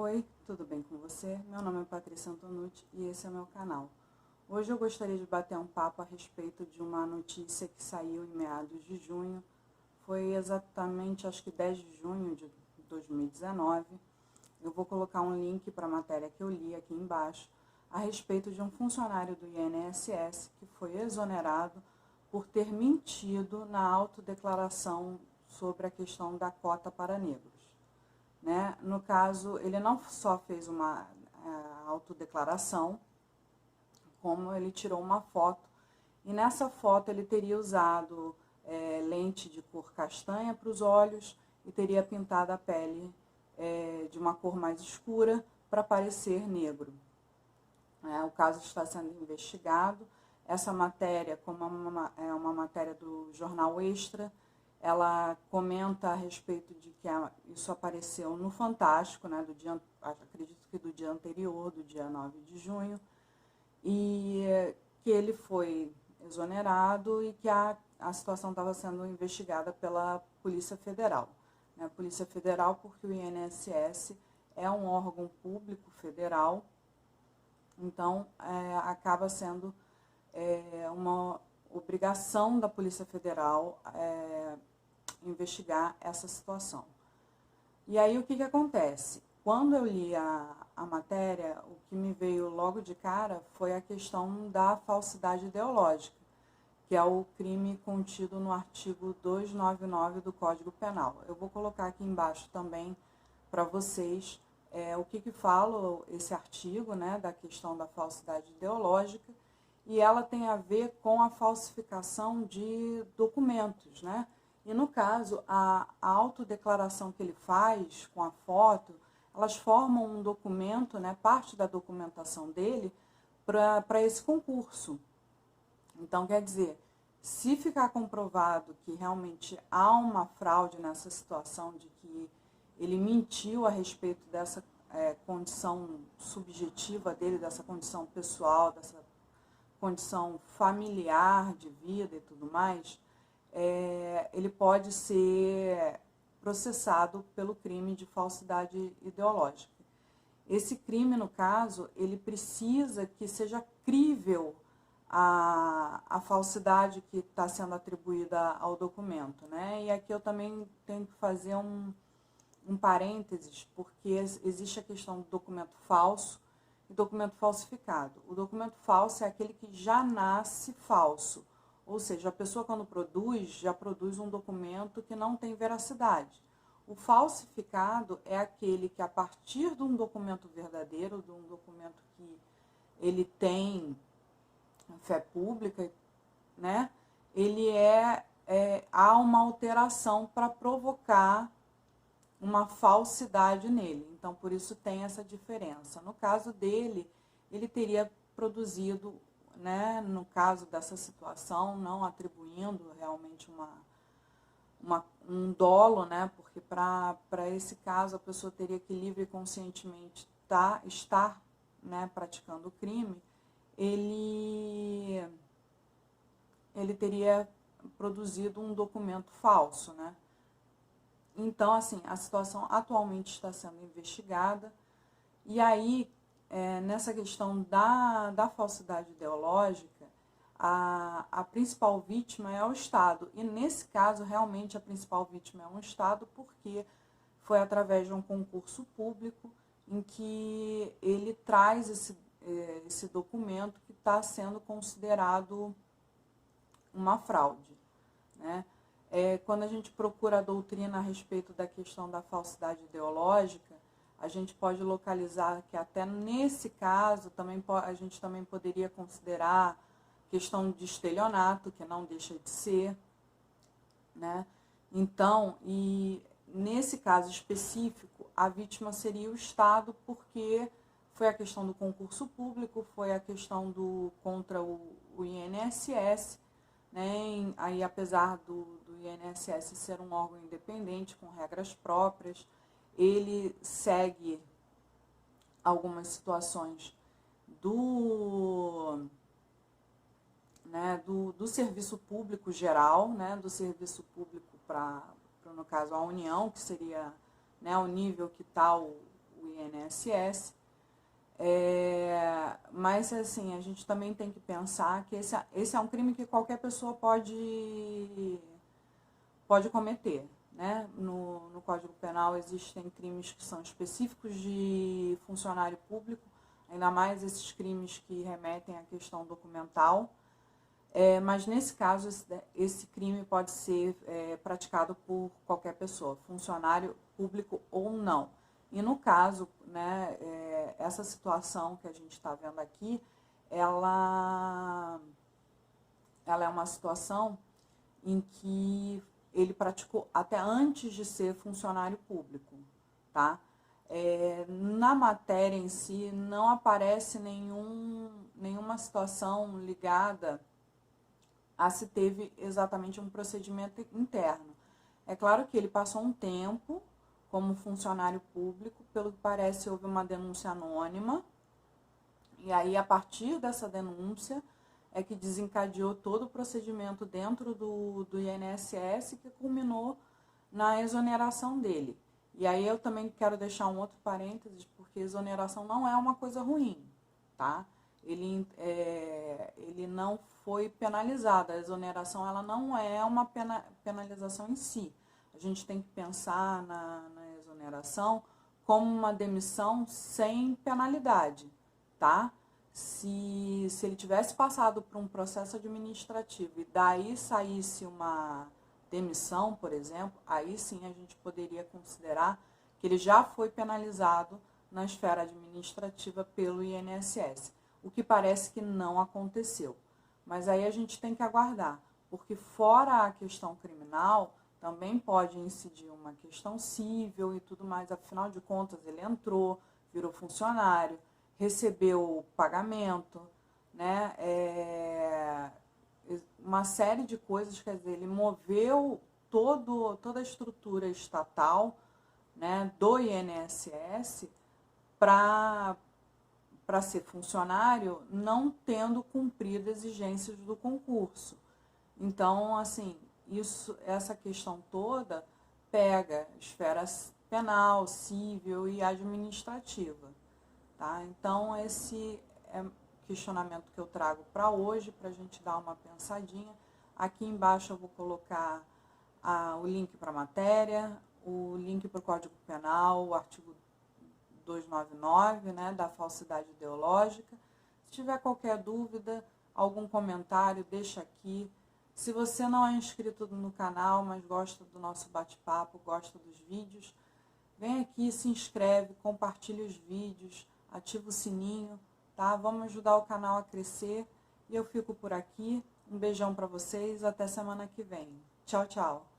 Oi, tudo bem com você? Meu nome é Patrícia Antonucci e esse é meu canal. Hoje eu gostaria de bater um papo a respeito de uma notícia que saiu em meados de junho. Foi exatamente, acho que 10 de junho de 2019. Eu vou colocar um link para a matéria que eu li aqui embaixo, a respeito de um funcionário do INSS que foi exonerado por ter mentido na autodeclaração sobre a questão da cota para negros. Né? No caso, ele não só fez uma autodeclaração, como ele tirou uma foto, e nessa foto ele teria usado lente de cor castanha para os olhos e teria pintado a pele de uma cor mais escura para parecer negro. O caso está sendo investigado. Essa matéria, como é uma matéria do jornal Extra, ela comenta a respeito de que isso apareceu no Fantástico, né, acredito que do dia anterior, do dia 9 de junho, e que ele foi exonerado e que a situação estava sendo investigada pela Polícia Federal. A Polícia Federal, porque o INSS é um órgão público federal, então acaba sendo uma obrigação da Polícia Federal investigar essa situação. E aí o que acontece? Quando eu li a matéria, o que me veio logo de cara foi a questão da falsidade ideológica, que é o crime contido no artigo 299 do Código Penal. Eu vou colocar aqui embaixo também para vocês o que fala esse artigo, né, da questão da falsidade ideológica, e ela tem a ver com a falsificação de documentos, né? E no caso, a autodeclaração que ele faz com a foto, elas formam um documento, né, parte da documentação dele para esse concurso. Então, quer dizer, se ficar comprovado que realmente há uma fraude nessa situação de que ele mentiu a respeito dessa condição subjetiva dele, dessa condição pessoal, dessa condição familiar de vida e tudo mais, ele pode ser processado pelo crime de falsidade ideológica. Esse crime, no caso, ele precisa que seja crível a falsidade que está sendo atribuída ao documento, né? E aqui eu também tenho que fazer um parênteses, porque existe a questão do documento falso e documento falsificado. O documento falso é aquele que já nasce falso, ou seja, a pessoa quando produz, já produz um documento que não tem veracidade. O falsificado é aquele que a partir de um documento verdadeiro, de um documento que ele tem fé pública, né, ele há uma alteração para provocar uma falsidade nele. Então, por isso tem essa diferença. No caso dele, ele teria produzido, né, no caso dessa situação, não atribuindo realmente um dolo, né, porque para esse caso a pessoa teria que livre e conscientemente estar né, praticando o crime, ele teria produzido um documento falso, né? Então, assim, a situação atualmente está sendo investigada. E aí, nessa questão da falsidade ideológica, a principal vítima é o Estado. E nesse caso, realmente, a principal vítima é um Estado, porque foi através de um concurso público em que ele traz esse documento que está sendo considerado uma fraude, né? Quando a gente procura a doutrina a respeito da questão da falsidade ideológica, a gente pode localizar que até nesse caso a gente também poderia considerar questão de estelionato, que não deixa de ser, né? Então, e nesse caso específico, a vítima seria o Estado, porque foi a questão do concurso público, foi a questão contra o INSS, né? Aí, apesar do INSS ser um órgão independente, com regras próprias, ele segue algumas situações do serviço público geral, né? Do serviço público no caso, a União, que seria, né, o nível que está o INSS. Mas assim, a gente também tem que pensar que esse é um crime que qualquer pessoa pode cometer, né? No Código Penal existem crimes que são específicos de funcionário público, ainda mais esses crimes que remetem à questão documental. Mas nesse caso, esse crime pode ser praticado por qualquer pessoa, funcionário público ou não. E no caso, né, essa situação que a gente está vendo aqui, ela é uma situação em que ele praticou até antes de ser funcionário público, tá? Na matéria em si não aparece nenhuma situação ligada a se teve exatamente um procedimento interno. É claro que ele passou um tempo como funcionário público, pelo que parece houve uma denúncia anônima, e aí a partir dessa denúncia é que desencadeou todo o procedimento dentro do INSS, que culminou na exoneração dele. E aí eu também quero deixar um outro parênteses, porque exoneração não é uma coisa ruim, tá? Ele não foi penalizado. A exoneração ela não é uma penalização em si. A gente tem que pensar na exoneração como uma demissão sem penalidade, tá? Se ele tivesse passado por um processo administrativo e daí saísse uma demissão, por exemplo, aí sim a gente poderia considerar que ele já foi penalizado na esfera administrativa pelo INSS, o que parece que não aconteceu. Mas aí a gente tem que aguardar, porque fora a questão criminal, também pode incidir uma questão civil e tudo mais. Afinal de contas, ele entrou, virou funcionário, recebeu o pagamento, né? Uma série de coisas, quer dizer, ele moveu toda a estrutura estatal, né, do INSS para ser funcionário, não tendo cumprido exigências do concurso. Então, assim, essa questão toda pega esfera penal, civil e administrativa, tá? Então, esse é o questionamento que eu trago para hoje, para a gente dar uma pensadinha. Aqui embaixo eu vou colocar o link para a matéria, o link para o Código Penal, o artigo 299, né, da falsidade ideológica. Se tiver qualquer dúvida, algum comentário, deixa aqui. Se você não é inscrito no canal, mas gosta do nosso bate-papo, gosta dos vídeos, vem aqui, se inscreve, compartilha os vídeos, ativa o sininho, tá? Vamos ajudar o canal a crescer. E eu fico por aqui. Um beijão para vocês, até semana que vem. Tchau, tchau.